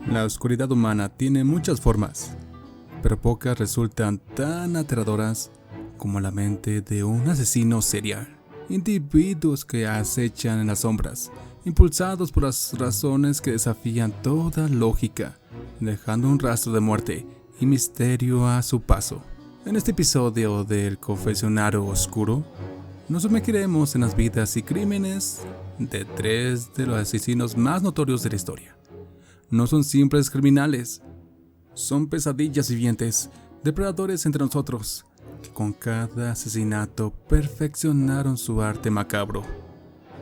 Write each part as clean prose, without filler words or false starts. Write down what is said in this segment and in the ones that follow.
La oscuridad humana tiene muchas formas, pero pocas resultan tan aterradoras como la mente de un asesino serial. Individuos que acechan en las sombras, impulsados por las razones que desafían toda lógica, dejando un rastro de muerte y misterio a su paso. En este episodio del Confesionario Oscuro, nos sumergiremos en las vidas y crímenes de tres de los asesinos más notorios de la historia. No son simples criminales, son pesadillas vivientes, depredadores entre nosotros, que con cada asesinato perfeccionaron su arte macabro.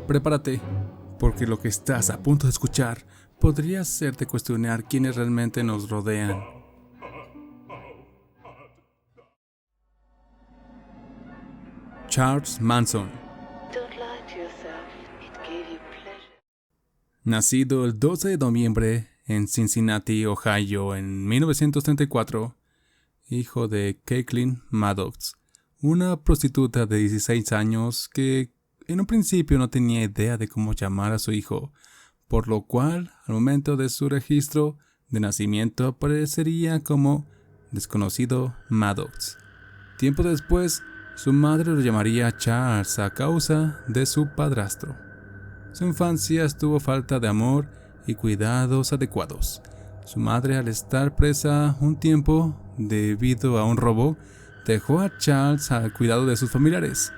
Prepárate, porque lo que estás a punto de escuchar podría hacerte cuestionar quiénes realmente nos rodean. Charles Manson. Nacido el 12 de noviembre en Cincinnati, Ohio, en 1934, hijo de Caitlin Maddox, una prostituta de 16 años que en un principio no tenía idea de cómo llamar a su hijo, por lo cual al momento de su registro de nacimiento aparecería como desconocido Maddox. Tiempo después, su madre lo llamaría Charles a causa de su padrastro. Su infancia estuvo falta de amor y cuidados adecuados. Su madre, al estar presa un tiempo debido a un robo, dejó a Charles al cuidado de sus familiares,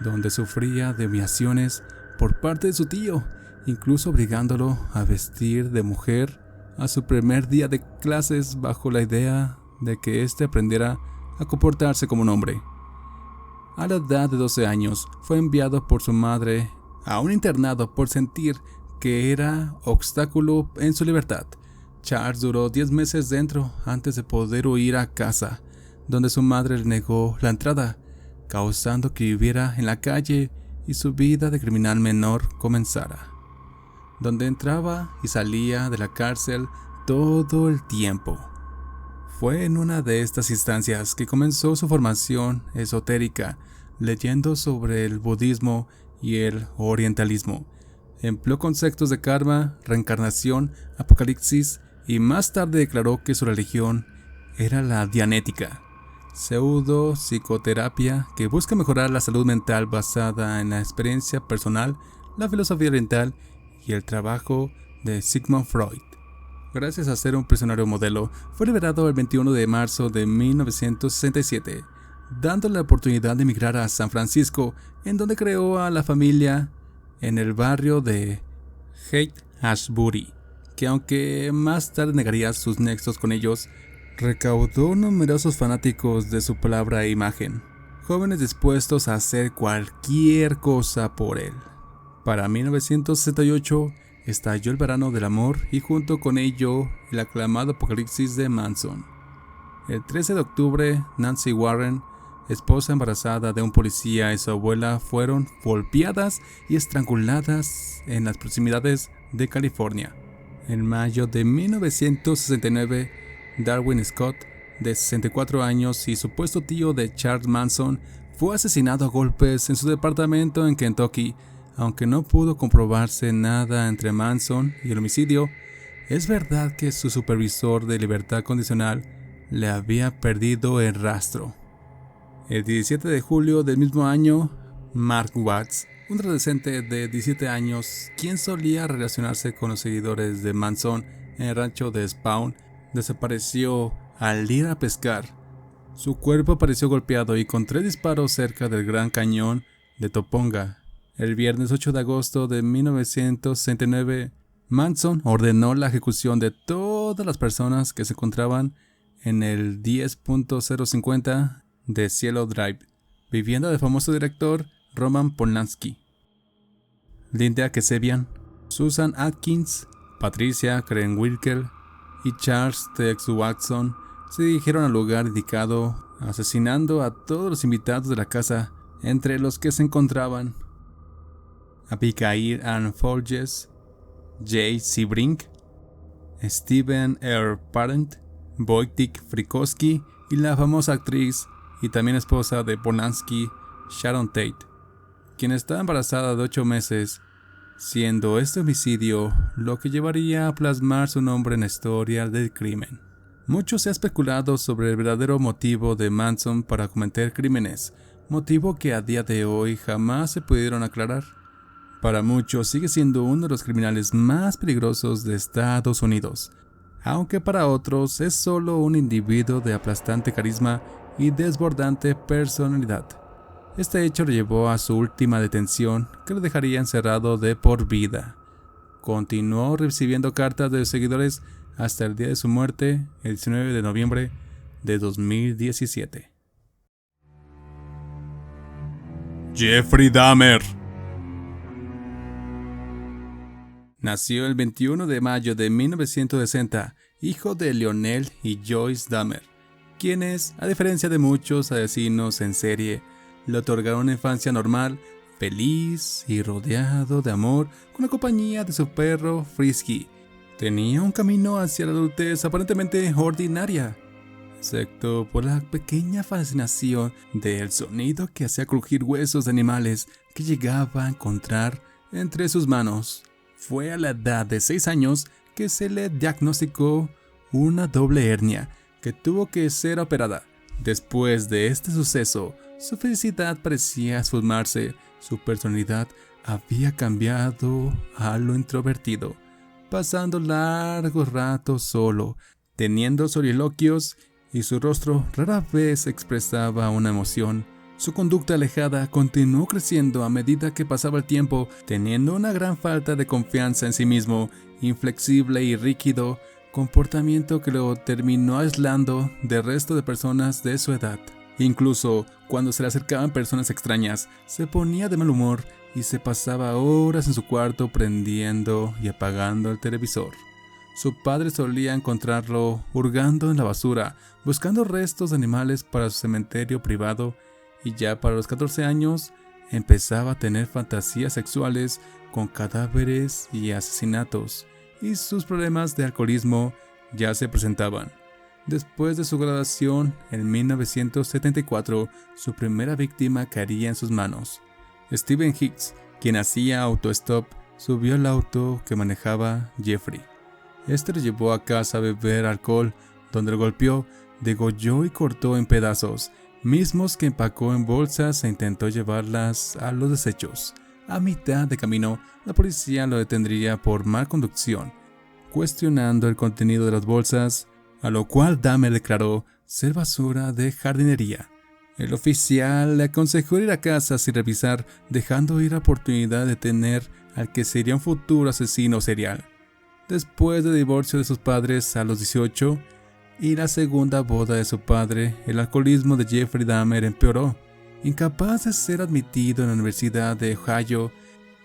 donde sufría de humillaciones por parte de su tío, incluso obligándolo a vestir de mujer a su primer día de clases bajo la idea de que éste aprendiera a comportarse como un hombre. A la edad de 12 años, fue enviado por su madre a un internado por sentir que era obstáculo en su libertad. Charles duró 10 meses dentro antes de poder huir a casa, donde su madre le negó la entrada, causando que viviera en la calle y su vida de criminal menor comenzara, donde entraba y salía de la cárcel todo el tiempo. Fue en una de estas instancias que comenzó su formación esotérica, leyendo sobre el budismo y el orientalismo. Empleó conceptos de karma, reencarnación, apocalipsis y más tarde declaró que su religión era la dianética, pseudo psicoterapia que busca mejorar la salud mental basada en la experiencia personal, la filosofía oriental y el trabajo de Sigmund Freud. Gracias a ser un prisionero modelo, fue liberado el 21 de marzo de 1967, dándole la oportunidad de emigrar a San Francisco, en donde creó a la familia en el barrio de Haight-Ashbury, que aunque más tarde negaría sus nexos con ellos, recaudó numerosos fanáticos de su palabra e imagen, jóvenes dispuestos a hacer cualquier cosa por él. Para 1968, estalló el verano del amor y junto con ello el aclamado apocalipsis de Manson. El 13 de octubre, Nancy Warren, esposa embarazada de un policía, y su abuela fueron golpeadas y estranguladas en las proximidades de California. En mayo de 1969, Darwin Scott, de 64 años y supuesto tío de Charles Manson, fue asesinado a golpes en su departamento en Kentucky. Aunque no pudo comprobarse nada entre Manson y el homicidio, es verdad que su supervisor de libertad condicional le había perdido el rastro. El 17 de julio del mismo año, Mark Watts, un adolescente de 17 años, quien solía relacionarse con los seguidores de Manson en el rancho de Spawn, desapareció al ir a pescar. Su cuerpo apareció golpeado y con 3 disparos cerca del Gran Cañón de Toponga. El viernes 8 de agosto de 1969, Manson ordenó la ejecución de todas las personas que se encontraban en el 10.050 de Cielo Drive, vivienda del famoso director Roman Polanski. Linda Kesebian, Susan Atkins, Patricia Krenwinkel y Charles Tex Watson se dirigieron al lugar indicado, asesinando a todos los invitados de la casa, entre los que se encontraban Abigail Ann Folges, Jay Sebring, Stephen R. Parent, Wojciech Frykowski y la famosa actriz y también esposa de Polanski, Sharon Tate, quien estaba embarazada de 8 meses siendo este homicidio lo que llevaría a plasmar su nombre en la historia del crimen. Mucho se ha especulado sobre el verdadero motivo de Manson para cometer crímenes, motivo que a día de hoy jamás se pudieron aclarar. Para muchos sigue siendo uno de los criminales más peligrosos de Estados Unidos, aunque para otros es solo un individuo de aplastante carisma y desbordante personalidad. Este hecho lo llevó a su última detención, que lo dejaría encerrado de por vida. Continuó recibiendo cartas de seguidores hasta el día de su muerte, el 19 de noviembre de 2017. Jeffrey Dahmer nació el 21 de mayo de 1960, hijo de Lionel y Joyce Dahmer, quienes, a diferencia de muchos asesinos en serie, le otorgaron una infancia normal, feliz y rodeado de amor con la compañía de su perro Frisky. Tenía un camino hacia la adultez aparentemente ordinaria, excepto por la pequeña fascinación del sonido que hacía crujir huesos de animales que llegaba a encontrar entre sus manos. Fue a la edad de 6 años que se le diagnosticó una doble hernia que tuvo que ser operada. Después de este suceso, su felicidad parecía esfumarse, su personalidad había cambiado a lo introvertido, pasando largos ratos solo, teniendo soliloquios y su rostro rara vez expresaba una emoción. Su conducta alejada continuó creciendo a medida que pasaba el tiempo, teniendo una gran falta de confianza en sí mismo, inflexible y rígido, comportamiento que lo terminó aislando del resto de personas de su edad. Incluso cuando se le acercaban personas extrañas, se ponía de mal humor y se pasaba horas en su cuarto prendiendo y apagando el televisor. Su padre solía encontrarlo hurgando en la basura, buscando restos de animales para su cementerio privado, y ya para los 14 años empezaba a tener fantasías sexuales con cadáveres y asesinatos, y sus problemas de alcoholismo ya se presentaban. Después de su graduación, en 1974, su primera víctima caería en sus manos. Steven Hicks, quien hacía autostop, subió al auto que manejaba Jeffrey. Este lo llevó a casa a beber alcohol, donde lo golpeó, degolló y cortó en pedazos, mismos que empacó en bolsas e intentó llevarlas a los desechos. A mitad de camino, la policía lo detendría por mal conducción, cuestionando el contenido de las bolsas, a lo cual Dahmer declaró ser basura de jardinería. El oficial le aconsejó ir a casa sin revisar, dejando ir la oportunidad de detener al que sería un futuro asesino serial. Después del divorcio de sus padres a los 18 y la segunda boda de su padre, el alcoholismo de Jeffrey Dahmer empeoró. Incapaz de ser admitido en la Universidad de Ohio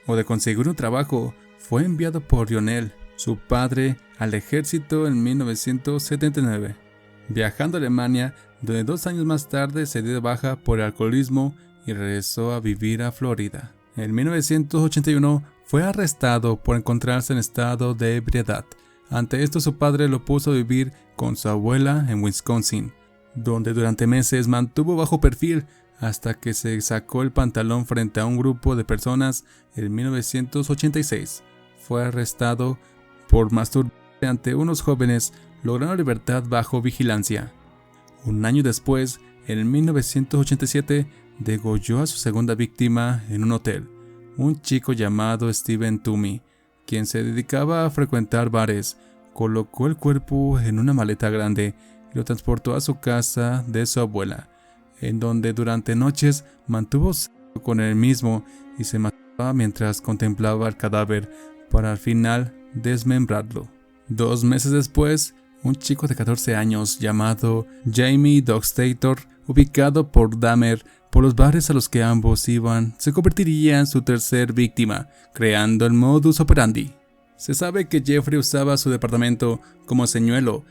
o de conseguir un trabajo, fue enviado por Lionel, su padre, al ejército en 1979, viajando a Alemania, donde 2 años más tarde se dio de baja por el alcoholismo y regresó a vivir a Florida. En 1981 fue arrestado por encontrarse en estado de ebriedad. Ante esto, su padre lo puso a vivir con su abuela en Wisconsin, donde durante meses mantuvo bajo perfil hasta que se sacó el pantalón frente a un grupo de personas en 1986. Fue arrestado por masturbarse ante unos jóvenes, logrando libertad bajo vigilancia. Un año después, en 1987, degolló a su segunda víctima en un hotel, un chico llamado Steven Toomey, quien se dedicaba a frecuentar bares. Colocó el cuerpo en una maleta grande y lo transportó a su casa de su abuela, en donde durante noches mantuvo sexo con él mismo y se masturbaba mientras contemplaba el cadáver para al final desmembrarlo. 2 meses después, un chico de 14 años llamado Jamie Dockstader, ubicado por Dahmer por los bares a los que ambos iban, se convertiría en su tercer víctima, creando el modus operandi. Se sabe que Jeffrey usaba su departamento como señuelo.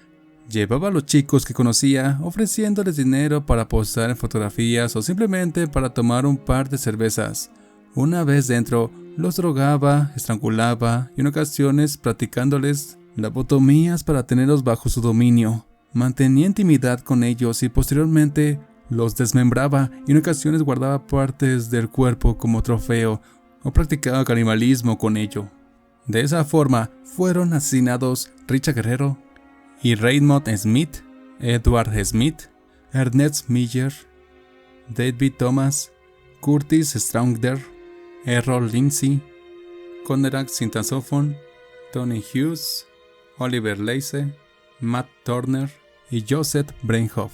Llevaba a los chicos que conocía, ofreciéndoles dinero para posar en fotografías o simplemente para tomar un par de cervezas. Una vez dentro, los drogaba, estrangulaba y en ocasiones practicándoles lobotomías para tenerlos bajo su dominio. Mantenía intimidad con ellos y posteriormente los desmembraba y en ocasiones guardaba partes del cuerpo como trofeo o practicaba canibalismo con ello. De esa forma fueron asesinados Richard Guerrero y Raymond Smith, Edward Smith, Ernest Miller, David Thomas, Curtis Stroudder, Errol Lindsey, Conrad Sintasophon, Tony Hughes, Oliver Lacey, Matt Turner y Joseph Breinhoff.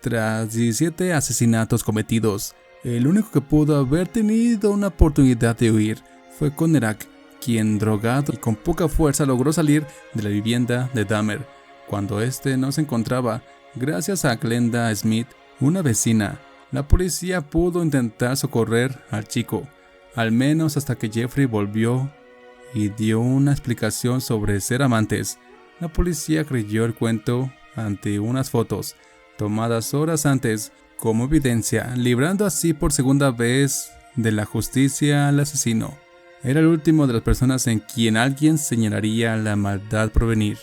Tras 17 asesinatos cometidos, el único que pudo haber tenido una oportunidad de huir fue Conrad, quien, drogado y con poca fuerza, logró salir de la vivienda de Dahmer cuando este no se encontraba. Gracias a Glenda Smith, una vecina, la policía pudo intentar socorrer al chico, al menos hasta que Jeffrey volvió y dio una explicación sobre ser amantes. La policía creyó el cuento ante unas fotos tomadas horas antes como evidencia, librando así por segunda vez de la justicia al asesino. Era el último de las personas en quien alguien señalaría la maldad por venir.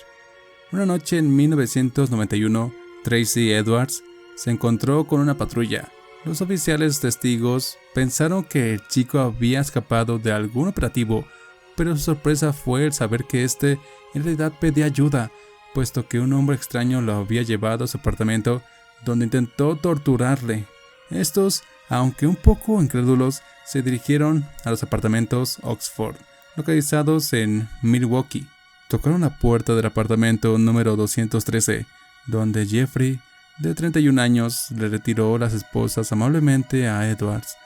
Una noche en 1991, Tracy Edwards se encontró con una patrulla. Los oficiales testigos pensaron que el chico había escapado de algún operativo, pero su sorpresa fue el saber que este en realidad pedía ayuda, puesto que un hombre extraño lo había llevado a su apartamento, donde intentó torturarle. Estos, aunque un poco incrédulos, se dirigieron a los apartamentos Oxford, localizados en Milwaukee. Tocaron la puerta del apartamento número 213, donde Jeffrey, de 31 años, le retiró las esposas amablemente a Edwards,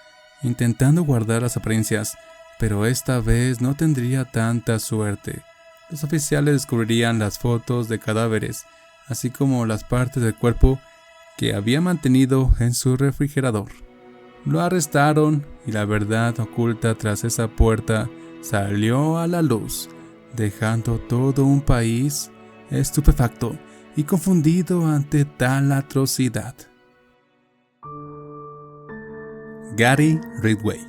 intentando guardar las apariencias, pero esta vez no tendría tanta suerte. Los oficiales descubrirían las fotos de cadáveres, así como las partes del cuerpo que había mantenido en su refrigerador. Lo arrestaron y la verdad oculta tras esa puerta salió a la luz, dejando todo un país estupefacto y confundido ante tal atrocidad. Gary Ridgway.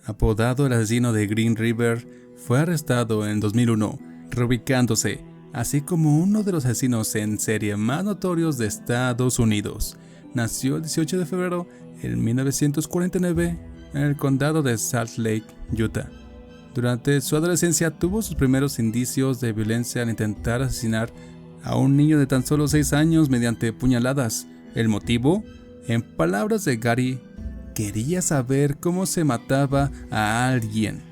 Apodado el asesino de Green River, fue arrestado en 2001, reubicándose, así como uno de los asesinos en serie más notorios de Estados Unidos. Nació el 18 de febrero de 1949 en el condado de Salt Lake, Utah. Durante su adolescencia tuvo sus primeros indicios de violencia al intentar asesinar a un niño de tan solo 6 años mediante puñaladas. El motivo, en palabras de Gary, quería saber cómo se mataba a alguien.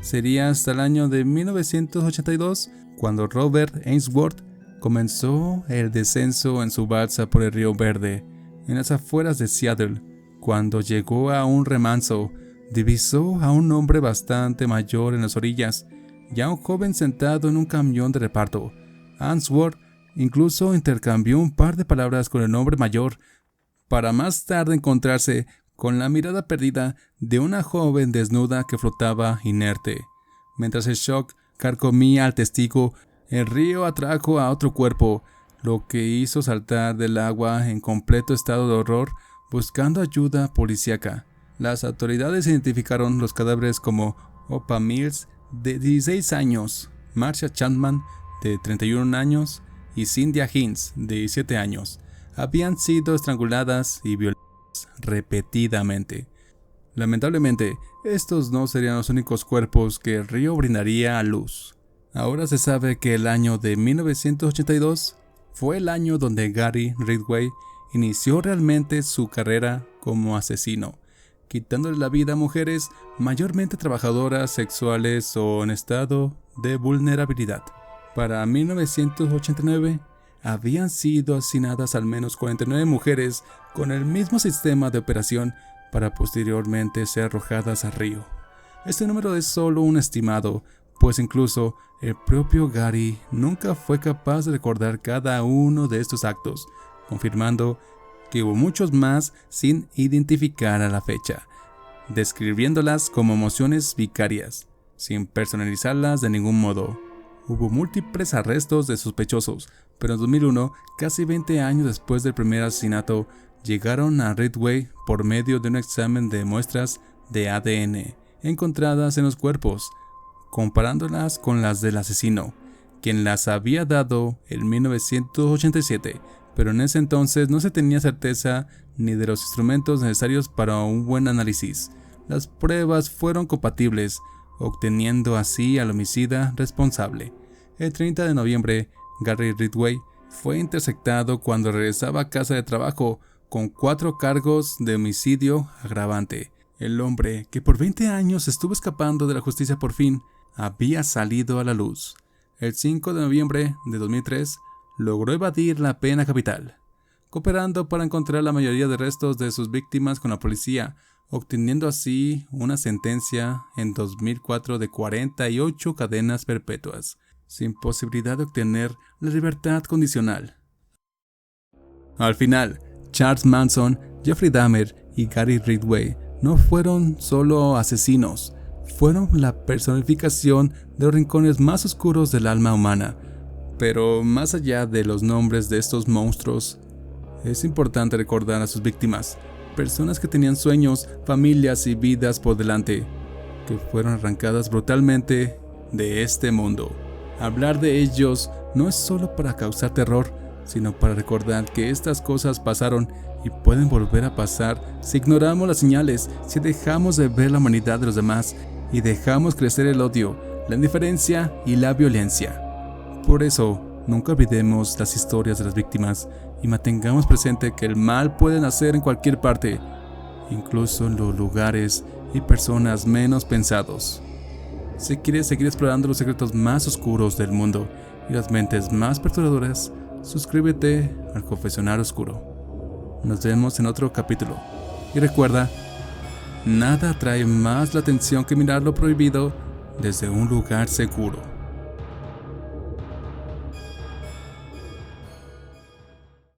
Sería hasta el año de 1982 cuando Robert Ainsworth comenzó el descenso en su balsa por el Río Verde, en las afueras de Seattle. Cuando llegó a un remanso, divisó a un hombre bastante mayor en las orillas y a un joven sentado en un camión de reparto. Ainsworth incluso intercambió un par de palabras con el hombre mayor, para más tarde encontrarse con la mirada perdida de una joven desnuda que flotaba inerte. Mientras el shock carcomía al testigo, el río atrajo a otro cuerpo, lo que hizo saltar del agua en completo estado de horror, buscando ayuda policíaca. Las autoridades identificaron los cadáveres como Opal Mills, de 16 años, Marcia Chapman, de 31 años, y Cynthia Hinds, de 17 años. Habían sido estranguladas y violadas repetidamente. Lamentablemente, estos no serían los únicos cuerpos que el río brindaría a luz. Ahora se sabe que el año de 1982 fue el año donde Gary Ridgway inició realmente su carrera como asesino, quitándole la vida a mujeres mayormente trabajadoras sexuales o en estado de vulnerabilidad. Para 1989 habían sido asesinadas al menos 49 mujeres con el mismo sistema de operación para posteriormente ser arrojadas al río. Este número es solo un estimado, pues incluso el propio Gary nunca fue capaz de recordar cada uno de estos actos, confirmando que hubo muchos más sin identificar a la fecha, describiéndolas como emociones vicarias, sin personalizarlas de ningún modo. Hubo múltiples arrestos de sospechosos, pero en 2001, casi 20 años después del primer asesinato, llegaron a Ridgway por medio de un examen de muestras de ADN encontradas en los cuerpos, comparándolas con las del asesino, quien las había dado en 1987, pero en ese entonces no se tenía certeza ni de los instrumentos necesarios para un buen análisis. Las pruebas fueron compatibles, obteniendo así al homicida responsable. El 30 de noviembre, Gary Ridgway fue interceptado cuando regresaba a casa de trabajo con 4 cargos de homicidio agravante. El hombre, que por 20 años estuvo escapando de la justicia por fin, había salido a la luz. El 5 de noviembre de 2003, logró evadir la pena capital, cooperando para encontrar la mayoría de restos de sus víctimas con la policía, obteniendo así una sentencia en 2004 de 48 cadenas perpetuas, sin posibilidad de obtener la libertad condicional. Al final, Charles Manson, Jeffrey Dahmer y Gary Ridgway no fueron solo asesinos, fueron la personificación de los rincones más oscuros del alma humana. Pero más allá de los nombres de estos monstruos, es importante recordar a sus víctimas, personas que tenían sueños, familias y vidas por delante, que fueron arrancadas brutalmente de este mundo. Hablar de ellos no es solo para causar terror, sino para recordar que estas cosas pasaron y pueden volver a pasar si ignoramos las señales, si dejamos de ver la humanidad de los demás y dejamos crecer el odio, la indiferencia y la violencia. Por eso, nunca olvidemos las historias de las víctimas y mantengamos presente que el mal puede nacer en cualquier parte, incluso en los lugares y personas menos pensados. Si quieres seguir explorando los secretos más oscuros del mundo y las mentes más perturbadoras, suscríbete al Confesionario Oscuro. Nos vemos en otro capítulo. Y recuerda, nada atrae más la atención que mirar lo prohibido desde un lugar seguro.